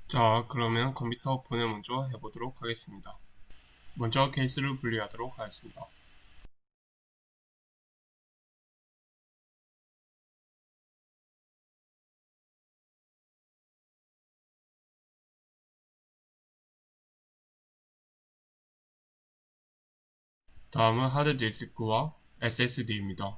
자, 그러면 컴퓨터 오픈을 먼저 해보도록 하겠습니다. 먼저 케이스를 분리하도록 하겠습니다. 다음은 하드디스크와 SSD입니다.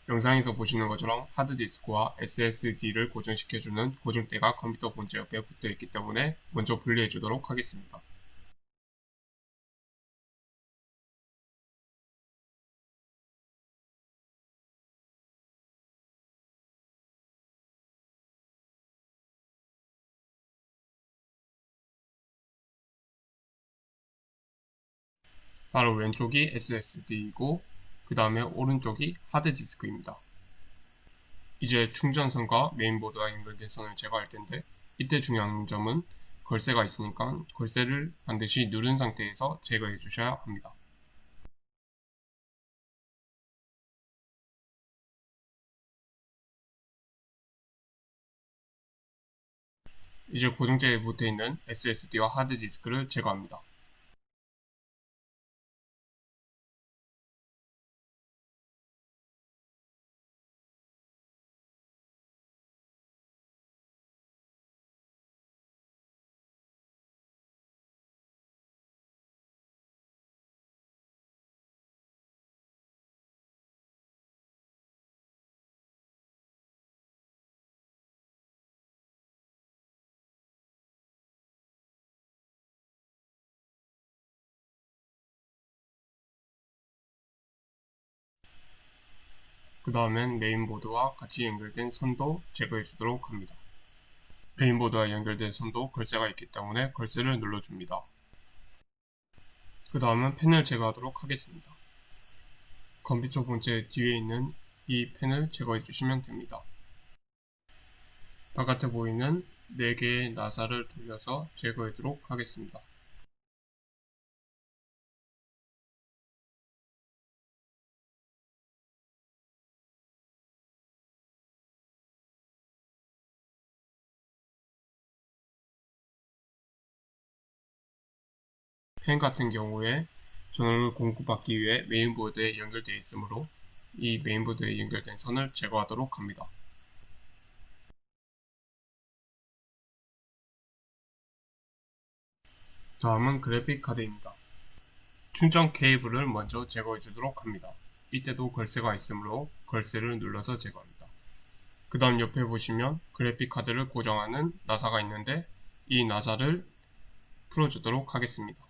영상에서 보시는 것처럼 하드디스크와 SSD를 고정시켜주는 고정대가 컴퓨터 본체 옆에 붙어있기 때문에 먼저 분리해 주도록 하겠습니다. 바로 왼쪽이 SSD이고 그 다음에 오른쪽이 하드디스크입니다. 이제 충전선과 메인보드와 연결된 선을 제거할 텐데 이때 중요한 점은 걸쇠가 있으니까 걸쇠를 반드시 누른 상태에서 제거해 주셔야 합니다. 이제 고정재에 붙어있는 SSD와 하드디스크를 제거합니다. 그 다음엔 메인보드와 같이 연결된 선도 제거해 주도록 합니다. 메인보드와 연결된 선도 걸쇠가 있기 때문에 걸쇠를 눌러줍니다. 그 다음은 펜을 제거하도록 하겠습니다. 컴퓨터 본체 뒤에 있는 이 펜을 제거해 주시면 됩니다. 바깥에 보이는 4개의 나사를 돌려서 제거하도록 하겠습니다. 펜 같은 경우에 전원을 공급받기 위해 메인보드에 연결되어 있으므로 이 메인보드에 연결된 선을 제거하도록 합니다. 다음은 그래픽 카드입니다. 충전 케이블을 먼저 제거해 주도록 합니다. 이때도 걸쇠가 있으므로 걸쇠를 눌러서 제거합니다. 그 다음 옆에 보시면 그래픽 카드를 고정하는 나사가 있는데 이 나사를 풀어주도록 하겠습니다.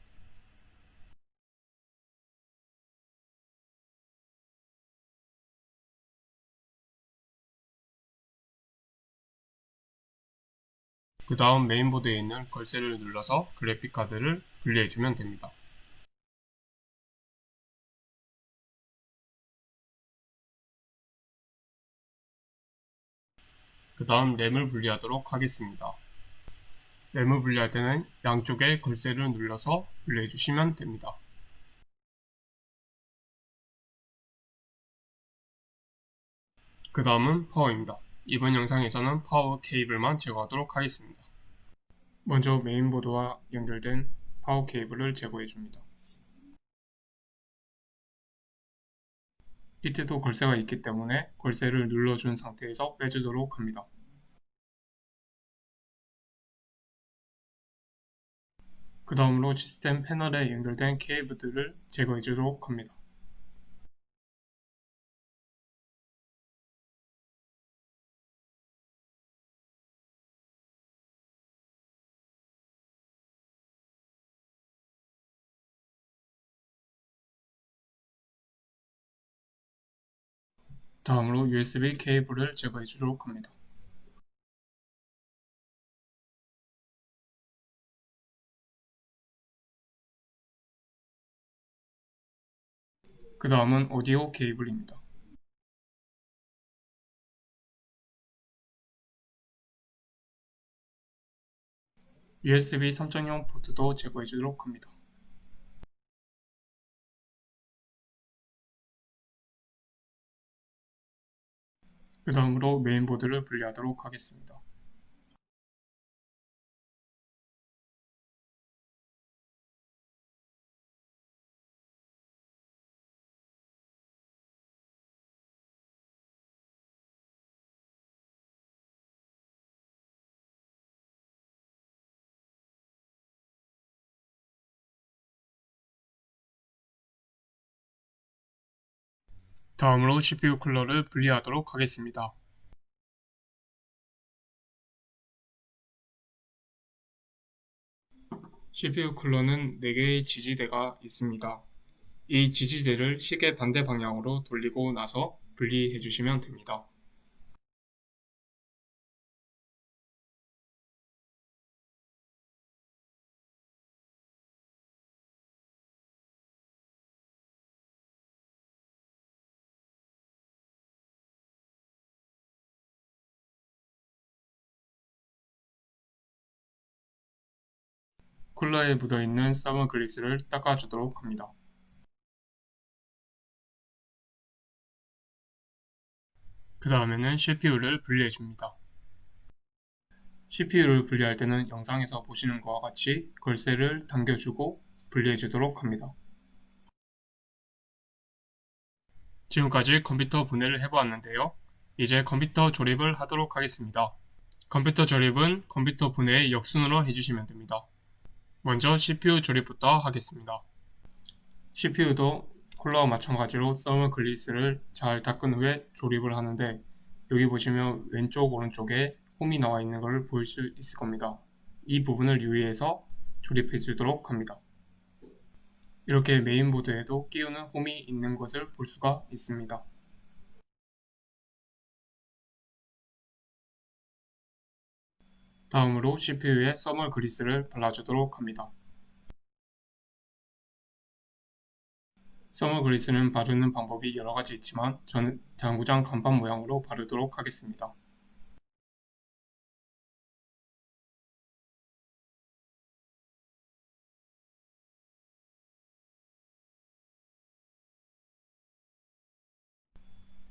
그 다음 메인보드에 있는 걸쇠를 눌러서 그래픽 카드를 분리해주면 됩니다. 그 다음 램을 분리하도록 하겠습니다. 램을 분리할 때는 양쪽에 걸쇠를 눌러서 분리해주시면 됩니다. 그 다음은 파워입니다. 이번 영상에서는 파워 케이블만 제거하도록 하겠습니다. 먼저 메인보드와 연결된 파워 케이블을 제거해줍니다. 이때도 걸쇠가 있기 때문에 걸쇠를 눌러준 상태에서 빼주도록 합니다. 그 다음으로 시스템 패널에 연결된 케이블들을 제거해주도록 합니다. 다음으로 USB 케이블을 제거해주도록 합니다. 그 다음은 오디오 케이블입니다. USB 3.0 포트도 제거해주도록 합니다. 그 다음으로 메인보드를 분리하도록 하겠습니다. 다음으로 CPU 쿨러를 분리하도록 하겠습니다. CPU 쿨러는 4개의 지지대가 있습니다. 이 지지대를 시계 반대 방향으로 돌리고 나서 분리해 주시면 됩니다. 쿨러에 묻어있는 서머 그리스를 닦아주도록 합니다. 그 다음에는 CPU를 분리해 줍니다. CPU를 분리할 때는 영상에서 보시는 것과 같이 걸쇠를 당겨주고 분리해 주도록 합니다. 지금까지 컴퓨터 분해를 해보았는데요. 이제 컴퓨터 조립을 하도록 하겠습니다. 컴퓨터 조립은 컴퓨터 분해의 역순으로 해주시면 됩니다. 먼저 CPU 조립부터 하겠습니다. CPU도 쿨러와 마찬가지로 서머 글리스를 잘 닦은 후에 조립을 하는데, 여기 보시면 왼쪽 오른쪽에 홈이 나와 있는 것을 볼 수 있을 겁니다. 이 부분을 유의해서 조립해 주도록 합니다. 이렇게 메인보드에도 끼우는 홈이 있는 것을 볼 수가 있습니다. 다음으로 CPU에 서머 그리스를 발라주도록 합니다. 서머 그리스는 바르는 방법이 여러가지 있지만 저는 당구장 간판 모양으로 바르도록 하겠습니다.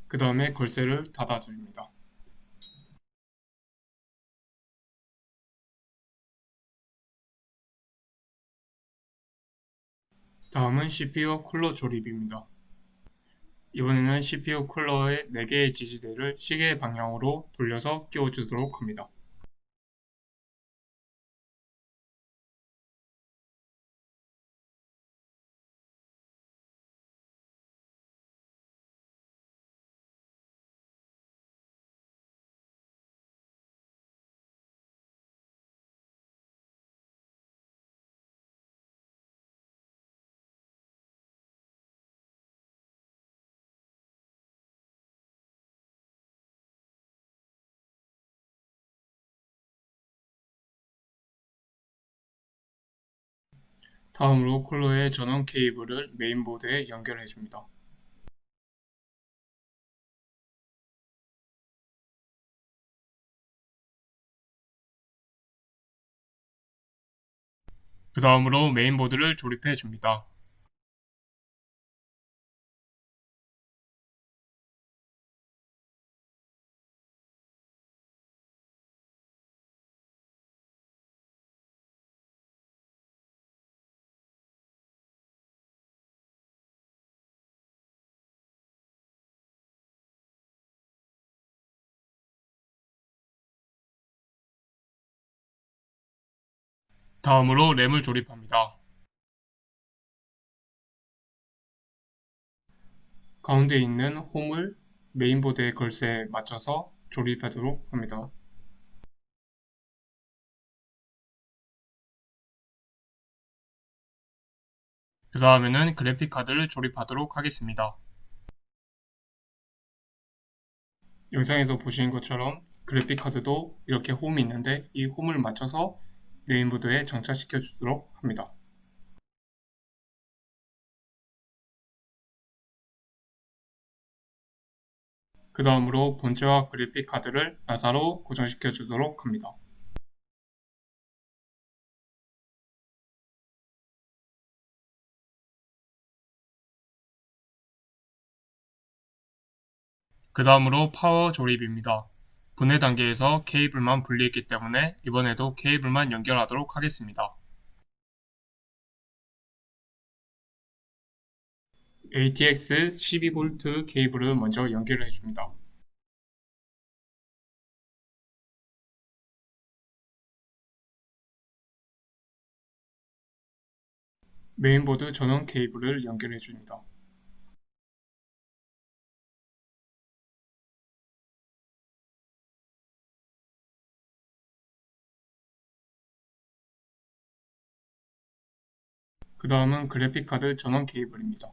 그 다음에 걸쇠를 닫아줍니다. 다음은 CPU 쿨러 조립입니다. 이번에는 CPU 쿨러의 4개의 지지대를 시계 방향으로 돌려서 끼워주도록 합니다. 다음으로 쿨러의 전원 케이블을 메인보드에 연결해 줍니다. 그 다음으로 메인보드를 조립해 줍니다. 다음으로 램을 조립합니다. 가운데 있는 홈을 메인보드의 걸쇠에 맞춰서 조립하도록 합니다. 그 다음에는 그래픽카드를 조립하도록 하겠습니다. 영상에서 보시는 것처럼 그래픽카드도 이렇게 홈이 있는데 이 홈을 맞춰서 메인보드에 장착시켜 주도록 합니다. 그 다음으로 본체와 그래픽카드를 나사로 고정시켜 주도록 합니다. 그 다음으로 파워 조립입니다. 분해 단계에서 케이블만 분리했기 때문에 이번에도 케이블만 연결하도록 하겠습니다. ATX 12V 케이블을 먼저 연결해 줍니다. 메인보드 전원 케이블을 연결해 줍니다. 그 다음은 그래픽카드 전원 케이블입니다.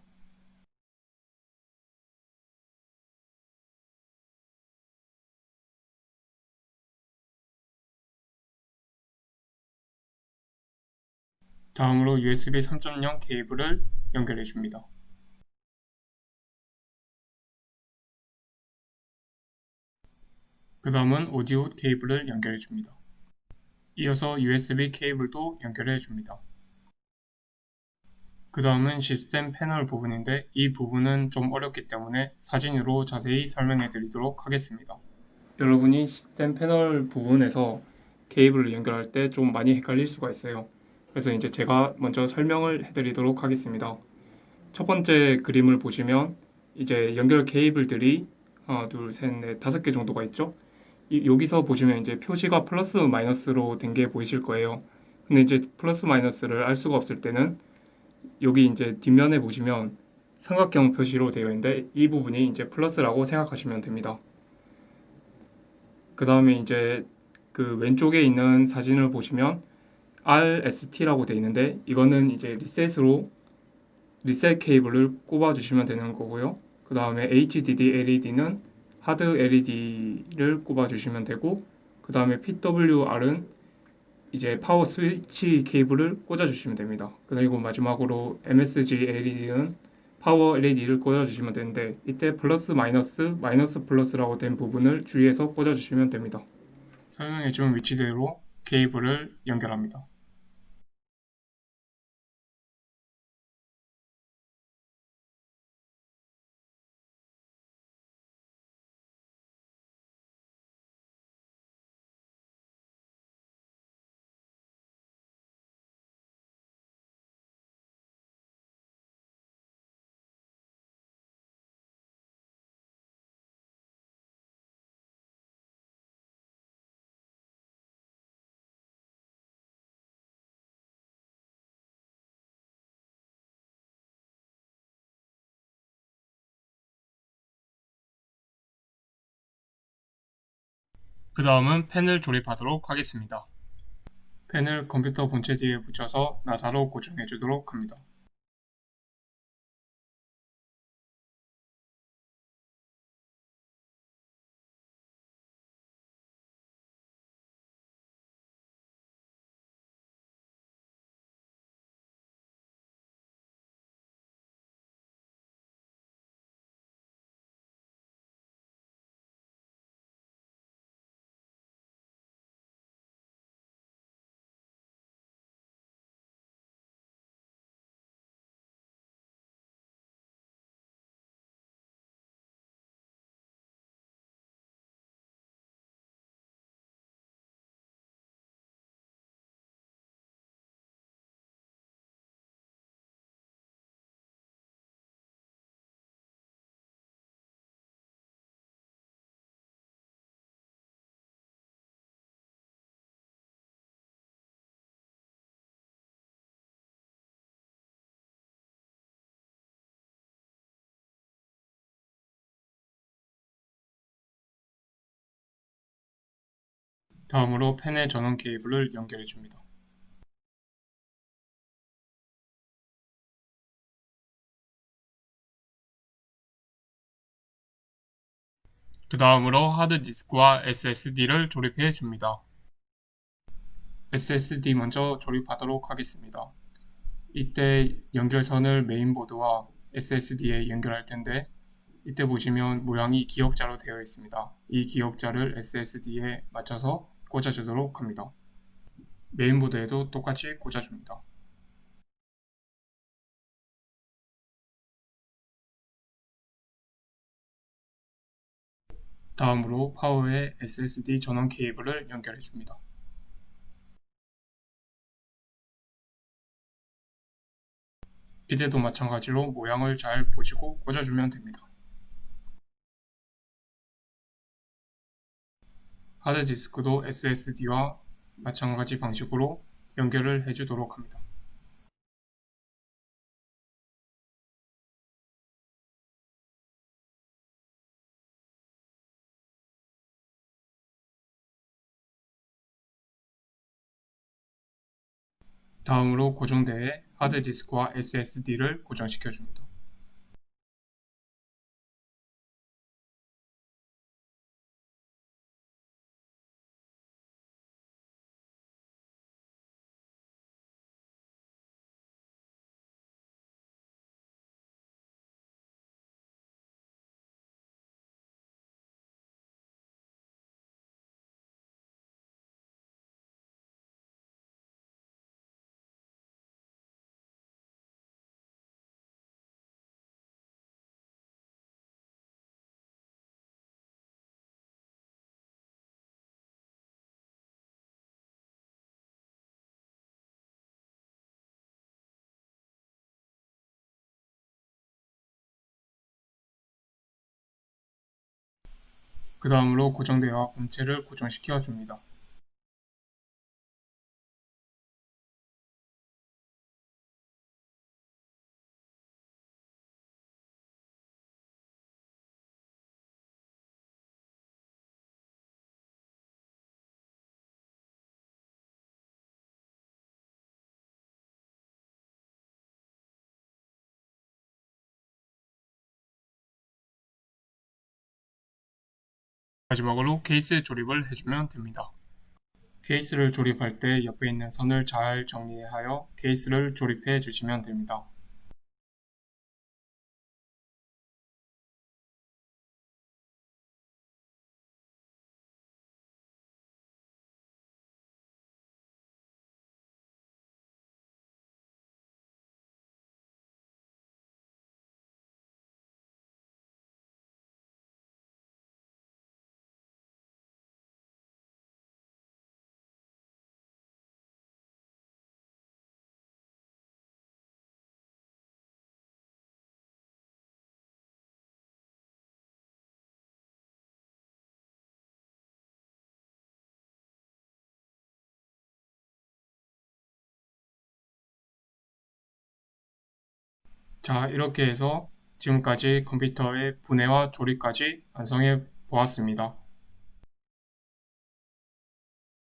다음으로 USB 3.0 케이블을 연결해 줍니다. 그 다음은 오디오 케이블을 연결해 줍니다. 이어서 USB 케이블도 연결해 줍니다. 그 다음은 시스템 패널 부분인데 이 부분은 좀 어렵기 때문에 사진으로 자세히 설명해 드리도록 하겠습니다. 여러분이 시스템 패널 부분에서 케이블을 연결할 때 좀 많이 헷갈릴 수가 있어요. 그래서 이제 제가 먼저 설명을 해드리도록 하겠습니다. 첫 번째 그림을 보시면 이제 연결 케이블들이 하나, 둘, 셋, 넷, 다섯 개 정도가 있죠. 여기서 보시면 이제 표시가 플러스 마이너스로 된 게 보이실 거예요. 근데 이제 플러스 마이너스를 알 수가 없을 때는 여기 이제 뒷면에 보시면 삼각형 표시로 되어 있는데 이 부분이 이제 플러스라고 생각하시면 됩니다. 그 다음에 이제 그 왼쪽에 있는 사진을 보시면 RST라고 되어 있는데 이거는 이제 리셋 케이블을 꼽아 주시면 되는 거고요. 그 다음에 HDD LED는 하드 LED를 꼽아 주시면 되고 그 다음에 PWR은 이제 파워 스위치 케이블을 꽂아 주시면 됩니다. 그리고 마지막으로 MSG LED는 파워 LED를 꽂아 주시면 되는데 이때 플러스 마이너스 마이너스 플러스라고 된 부분을 주의해서 꽂아 주시면 됩니다. 설명해 준 위치대로 케이블을 연결합니다. 그 다음은 펜을 조립하도록 하겠습니다. 펜을 컴퓨터 본체 뒤에 붙여서 나사로 고정해 주도록 합니다. 다음으로 펜의 전원 케이블을 연결해 줍니다. 그 다음으로 하드디스크와 SSD를 조립해 줍니다. SSD 먼저 조립하도록 하겠습니다. 이때 연결선을 메인보드와 SSD에 연결할 텐데 이때 보시면 모양이 기역자로 되어 있습니다. 이 기역자를 SSD에 맞춰서 꽂아주도록 합니다. 메인보드에도 똑같이 꽂아줍니다. 다음으로 파워에 SSD 전원 케이블을 연결해 줍니다. 이때도 마찬가지로 모양을 잘 보시고 꽂아주면 됩니다. 하드디스크도 SSD와 마찬가지 방식으로 연결을 해주도록 합니다. 다음으로 고정대에 하드디스크와 SSD를 고정시켜 줍니다. 그 다음으로 고정대와 본체를 고정시켜 줍니다. 마지막으로 케이스 조립을 해주면 됩니다. 케이스를 조립할 때 옆에 있는 선을 잘 정리하여 케이스를 조립해 주시면 됩니다. 자, 이렇게 해서 지금까지 컴퓨터의 분해와 조립까지 완성해 보았습니다.